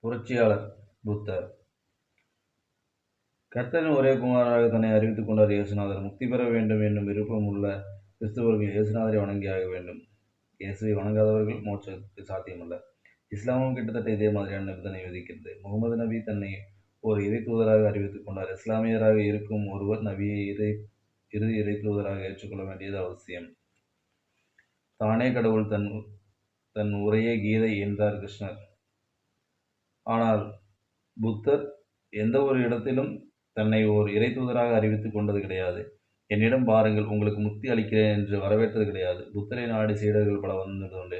புரட்சியாளர் புத்தர். கர்த்தரின் ஒரே குமாரராக தன்னை அறிவித்துக் கொண்டார் இயேசுநாதர். முக்தி பெற வேண்டும் என்னும் விருப்பம் உள்ள கிறிஸ்தவர்கள் இயேசுநாதரை வணங்கியாக வேண்டும். இயேசுவை வணங்காதவர்கள் மோட்சத்துக்கு சாத்தியமல்ல. இஸ்லாமும் கிட்டத்தட்ட இதே மாதிரியான நிபந்தனை விதிக்கிறது. முகமது நபி தன்னை ஒரு இறை தூதராக அறிவித்துக் கொண்டார். இஸ்லாமியராக இருக்கும் ஒருவர் நபியை இறுதி இறை தூதராக ஏற்றுக்கொள்ள வேண்டியது அவசியம். தானே கடவுள், தன் உரையே கீதை என்றார் கிருஷ்ணர். ஆனால் புத்தர் எந்த ஒரு இடத்திலும் தன்னை ஓர் இறை தூதராக அறிவித்துக் கொண்டது கிடையாது. என்னிடம் பாருங்கள், உங்களுக்கு முக்தி அளிக்கிறேன் என்று வரவேற்றது கிடையாது. புத்தரை நாடி சீடர்கள் பல வந்ததுண்டு.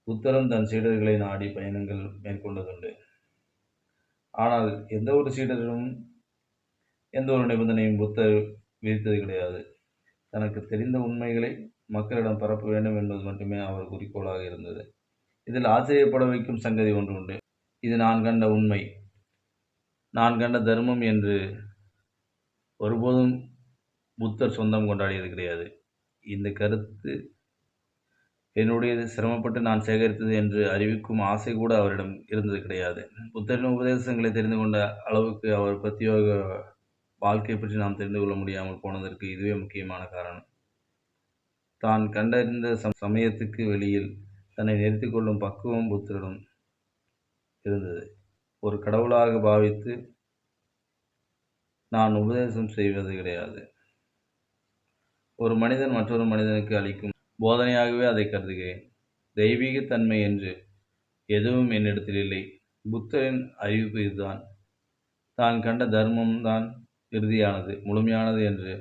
புத்தரும் தன் சீடர்களை நாடி பயணங்கள் மேற்கொண்டதுண்டு. ஆனால் எந்த ஒரு சீடரும் எந்த ஒரு நிபந்தனையும் புத்தர் விதித்தது கிடையாது. தனக்கு தெரிந்த உண்மைகளை மக்களிடம் பரப்ப வேண்டும் என்பது மட்டுமே அவர் குறிக்கோளாக இருந்தது. இதில் ஆச்சரியப்பட வைக்கும் சங்கதி ஒன்று உண்டு. இது நான் கண்ட உண்மை, நான் கண்ட தர்மம் என்று ஒருபோதும் புத்தர் சொந்தம் கொண்டாடியது கிடையாது. இந்த கருத்து என்னுடையது, சிரமப்பட்டு நான் சேகரித்தது என்று அறிவிக்கும் ஆசை கூட அவரிடம் இருந்தது கிடையாது. புத்தரின் உபதேசங்களை தெரிந்து கொண்ட அளவுக்கு அவர் பிரத்யோக வாழ்க்கை பற்றி நாம் தெரிந்து கொள்ள முடியாமல் போனதற்கு இதுவே முக்கியமான காரணம். தான் கண்டறிந்த சமயத்துக்கு வெளியில் தன்னை நிறுத்திக் கொள்ளும் பக்குவம் புத்தரிடம் இருந்தது. ஒரு கடவுளாக பாவித்து நான் உபதேசம் செய்வது கிடையாது. ஒரு மனிதன் மற்றொரு மனிதனுக்கு அளிக்கும் போதனையாகவே அதை கருதுகிறேன். தெய்வீக தன்மை என்று எதுவும் என்னிடத்தில் இல்லை. புத்தரின் அறிவிப்பு இதுதான். தான் கண்ட தர்மம்தான் இறுதியானது, முழுமையானது என்று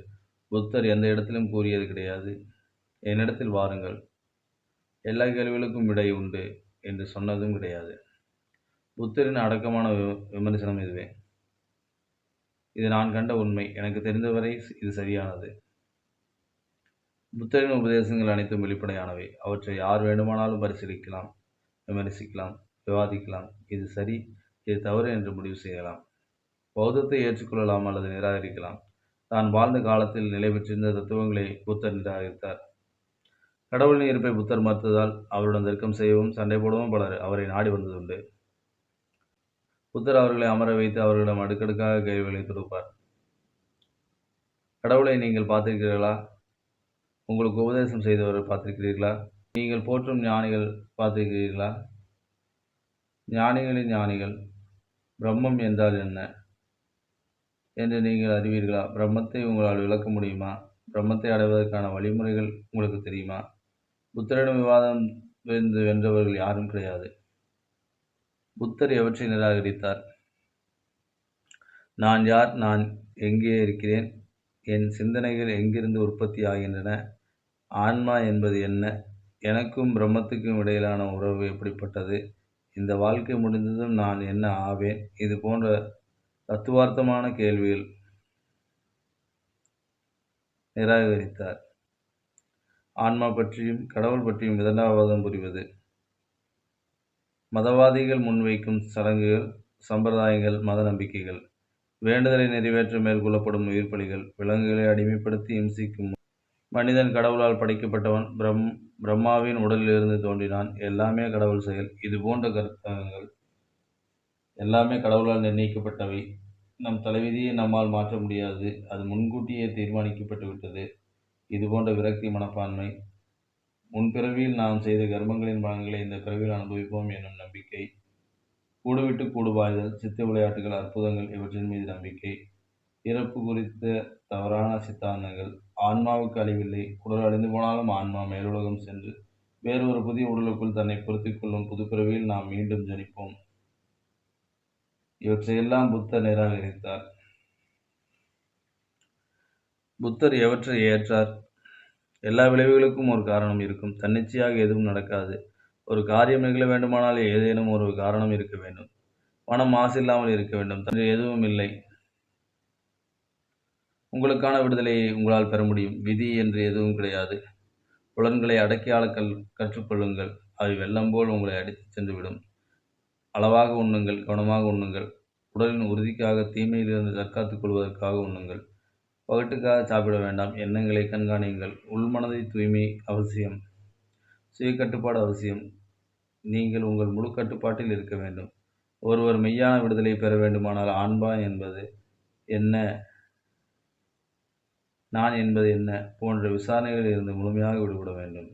புத்தர் எந்த இடத்திலும் கூறியது கிடையாது. என்னிடத்தில் வாருங்கள், எல்லா கேள்விகளுக்கும் விடை உண்டு என்று சொன்னதும் கிடையாது. புத்தரின் அடக்கமான விமர்சனம் இதுவே. இது நான் கண்ட உண்மை, எனக்கு தெரிந்தவரை இது சரியானது. புத்தரின் உபதேசங்கள் அனைத்தும் வெளிப்படையானவை. அவற்றை யார் வேண்டுமானாலும் பரிசீலிக்கலாம், விமர்சிக்கலாம், விவாதிக்கலாம். இது சரி, இது தவறு என்று முடிவு செய்யலாம். பௌத்தத்தை ஏற்றுக்கொள்ளலாம் அல்லது நிராகரிக்கலாம். தான் வாழ்ந்த காலத்தில் நிலை பெற்றிருந்த தத்துவங்களை புத்தர் நிராகரித்தார். கடவுளின் இருப்பை புத்தர் மறுத்ததால் அவருடன் தர்க்கம் செய்யவும் சண்டை போடவும் பலர் அவரை நாடி வந்ததுண்டு. புத்தர் அவர்களை அமர வைத்து அவர்களிடம் அடுக்கடுக்காக கேள்விகளை தொடுப்பார். கடவுளை நீங்கள் பார்த்திருக்கிறீர்களா? உங்களுக்கு உபதேசம் செய்தவரை பார்த்திருக்கிறீர்களா? நீங்கள் போற்றும் ஞானிகள் பார்த்திருக்கிறீர்களா? ஞானிகளின் ஞானிகள் பிரம்மம் என்றால் என்ன என்று நீங்கள் அறிவீர்களா? பிரம்மத்தை உங்களால் விளக்க முடியுமா? பிரம்மத்தை அடைவதற்கான வழிமுறைகள் உங்களுக்கு தெரியுமா? புத்தரிடம் விவாதம் வென்றவர்கள் யாரும் கிடையாது. புத்தர் எவற்றை நிராகரித்தார்? நான் யார்? நான் எங்கே இருக்கிறேன்? என் சிந்தனைகள் எங்கிருந்து உற்பத்தி ஆகின்றன? ஆன்மா என்பது என்ன? எனக்கும் பிரம்மத்துக்கும் இடையிலான உறவு எப்படிப்பட்டது? இந்த வாழ்க்கை முடிந்ததும் நான் என்ன ஆவேன்? இது போன்ற தத்துவார்த்தமான கேள்விகள் நிராகரித்தார். ஆன்மா பற்றியும் கடவுள் பற்றியும் விதண்டாவாதம் புரிவது, மதவாதிகள் முன்வைக்கும் சடங்குகள், சம்பிரதாயங்கள், மத நம்பிக்கைகள், வேண்டுதலை நிறைவேற்ற மேற்கொள்ளப்படும் உயிர்ப்பலிகள், விலங்குகளை அடிமைப்படுத்தி இம்சிக்கும் மனிதன் கடவுளால் படைக்கப்பட்டவன், பிரம்மாவின் உடலில் இருந்து தோன்றினான், எல்லாமே கடவுள் செயல், இது போன்ற கருத்தங்கள் எல்லாமே கடவுளால் நிர்ணயிக்கப்பட்டவை. நம் தலைவிதியை நம்மால் மாற்ற முடியாது, அது முன்கூட்டியே தீர்மானிக்கப்பட்டு விட்டது. இது போன்ற விரக்தி மனப்பான்மை, முன்பிறவியில் நாம் செய்த கர்மங்களின் பலன்களை இந்த பிறவியில் அனுபவிப்போம் என்னும் நம்பிக்கை, கூடுவிட்டு கூடுபாய்தல், சித்த விளையாட்டுகள், அற்புதங்கள் இவற்றின் மீது நம்பிக்கை, இறப்பு குறித்த தவறான சித்தாந்தங்கள், ஆன்மாவுக்கு அழிவில்லை, உடல் அழிந்து போனாலும் ஆன்மா மேலுலகம் சென்று வேறொரு புதிய உடலுக்குள் தன்னை பொருத்திக் கொள்ளும் புதுப்பிறவியில் நாம் மீண்டும் ஜனிப்போம். இவற்றையெல்லாம் புத்தர் நிராகரித்தார். புத்தர் எவற்றை ஏற்றார்? எல்லா விளைவுகளுக்கும் ஒரு காரணம் இருக்கும். தன்னிச்சையாக எதுவும் நடக்காது. ஒரு காரியம் நிகழ வேண்டுமானால் ஏதேனும் ஒரு காரணம் இருக்க வேண்டும். மனம் மாசில்லாமல் இருக்க வேண்டும். எதுவும் இல்லை. உங்களுக்கான விடுதலையை உங்களால் பெற முடியும். விதி என்று எதுவும் கிடையாது. புலன்களை அடக்கி ஆள கற்றுக்கொள்ளுங்கள். அவை வெள்ளம் போல் உங்களை அடித்துச் சென்றுவிடும். அளவாக உண்ணுங்கள், கவனமாக உண்ணுங்கள். உடலின் உறுதிக்காக, தீமையிலிருந்து தற்காத்துக் கொள்வதற்காக உண்ணுங்கள். பகட்டுக்காக சாப்பிட வேண்டாம். எண்ணங்களை கண்காணியுங்கள். உள்மனதை தூய்மை அவசியம். சுய கட்டுப்பாடு அவசியம். நீங்கள் உங்கள் முழு கட்டுப்பாட்டில் இருக்க வேண்டும். ஒருவர் மெய்யான விடுதலை பெற வேண்டுமானால் ஆன்மா என்பது என்ன, நான் என்பது என்ன போன்ற விசாரணைகளில் இருந்து முழுமையாக விடுபட வேண்டும்.